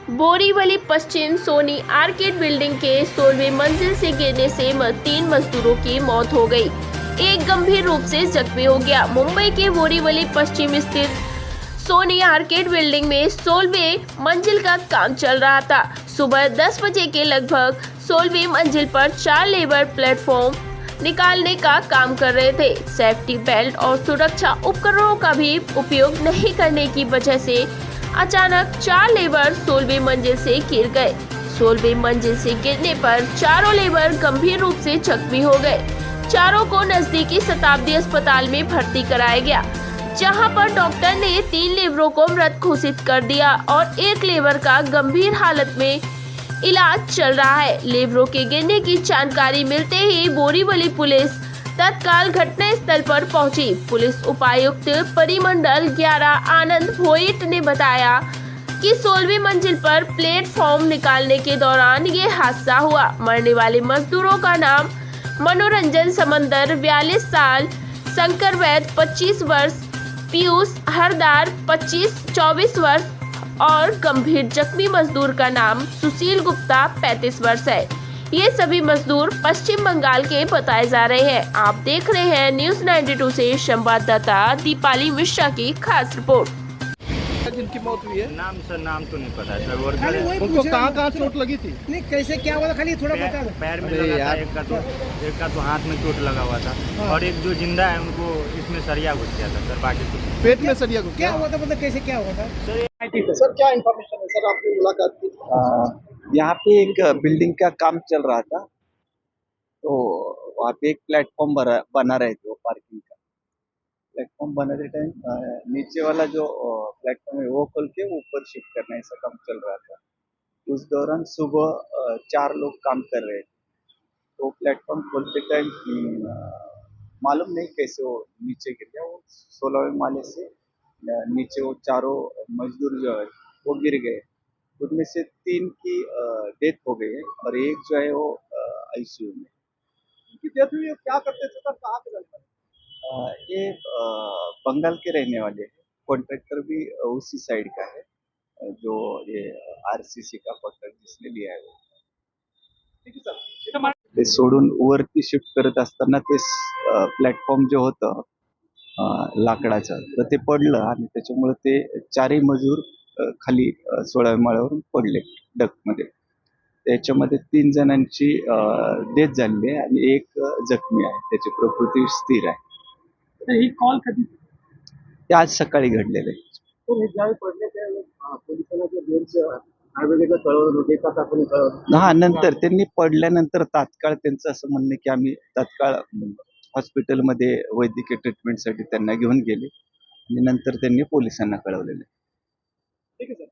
बोरीवली पश्चिम Soni arcade building के 16वीं मंजिल से गिरने से 3 मजदूरों की मौत हो गई। एक गंभीर रूप से जख्मी हो गया। मुंबई के बोरीवली पश्चिम स्थित सोनी आर्केड बिल्डिंग में 16वीं मंजिल का काम चल रहा था। सुबह 10 बजे के लगभग 16वीं मंजिल पर 4 लेबर प्लेटफॉर्म निकालने का काम कर रहे थे। सेफ्टी बेल्ट और सुरक्षा उपकरणों का भी उपयोग नहीं करने की वजह से अचानक 4 लेबर 16वीं मंजिल से गिर गए। 16वीं मंजिल से गिरने पर चारों लेबर गंभीर रूप से जख्मी हो गए। चारों को नजदीकी शताब्दी अस्पताल में भर्ती कराया गया, जहां पर डॉक्टर ने 3 लेबरों को मृत घोषित कर दिया और एक लेबर का गंभीर हालत में इलाज चल रहा है। लेबरों के गिरने की जानकारी मिलते ही बोरीवली पुलिस तत्काल घटना स्थल पर पहुंची। पुलिस उपायुक्त परिमंडल 11 आनंद भोईट ने बताया कि 16वीं मंजिल पर प्लेटफॉर्म निकालने के दौरान ये हादसा हुआ। मरने वाले मजदूरों का नाम मनोरंजन समंदर 42 साल, शंकर वैद 25 वर्ष, पीयूष हरदार 24 वर्ष और गंभीर जख्मी मजदूर का नाम सुशील गुप्ता 35 वर्ष है। ये सभी मजदूर पश्चिम बंगाल के बताए जा रहे हैं। आप देख रहे हैं न्यूज़ 92 से संवाददाता दीपाली मिश्रा की खास रिपोर्ट। जिनकी मौत हुई है नाम तो नहीं पता सर। और उनको कहाँ चोट लगी थी? नहीं, कैसे क्या हुआ था, खाली थोड़ा बता दो। पैर में लगा था, एक का तो हाथ में चोट लगा हुआ था। हाँ। और एक जो जिंदा है उनको इसमें सरिया घुस गया था सर। बाकी कुछ पेट में सरिया को क्या हुआ था, मतलब कैसे क्या हुआ था? सर क्या इन्फॉर्मेशन है सर, आपने मुलाकात की? यहाँ पे एक बिल्डिंग का काम चल रहा था, तो वहाँ पे एक प्लेटफॉर्म बना रहे थे, वो पार्किंग का प्लेटफॉर्म बनाते टाइम नीचे वाला जो प्लेटफॉर्म है वो खोल के ऊपर शिफ्ट करना, ऐसा काम चल रहा था। उस दौरान सुबह 4 लोग काम कर रहे थे, तो प्लेटफॉर्म खोलते टाइम मालूम नहीं कैसे वो नीचे गिर गया। वो 16वें माले से नीचे वो चारों मजदूर जो है वो गिर गए। उनमें से 3 की डेथ हो गई है और एक जो है वो आईसीयू में। उनकी डेथ हुई है, क्या करते थे सर, कहाँ के रहने वाले? ये बंगाल के रहने वाले हैं। कॉन्ट्रैक्टर भी उसी साइड का है, जो ये आरसीसी का कॉन्ट्रैक्ट जिसने लिया है वो। ठीक है सर। ते सोडून वरती शिफ्ट करत असताना ते प्लॅटफॉर्म जो होतं लाकडाचं, तर ते पडलं आणि त्याच्यामुळे ते 4ही मजूर खाली 16व्या माळ्यावरून पडले डकमध्ये. त्याच्यामध्ये 3 जणांची डेथ झालेली आहे आणि एक जखमी आहे, त्याची प्रकृती स्थिर आहे. ही कॉल कधी? ते आज सकाळी घडलेलं आहे. तर हे ज्यावेळी पडले त्यावेळी पोलिसांना जे आयुर्वेदिकला कळवलं होते का आपण कळवलं? हा, नंतर त्यांनी पडल्यानंतर तात्काळ त्यांचं असं म्हणणं की आम्ही तात्काळ हॉस्पिटलमध्ये वैद्यकीय ट्रीटमेंटसाठी त्यांना घेऊन गेले आणि नंतर त्यांनी पोलिसांना कळवलेलं आहे. ठीक आहे सर.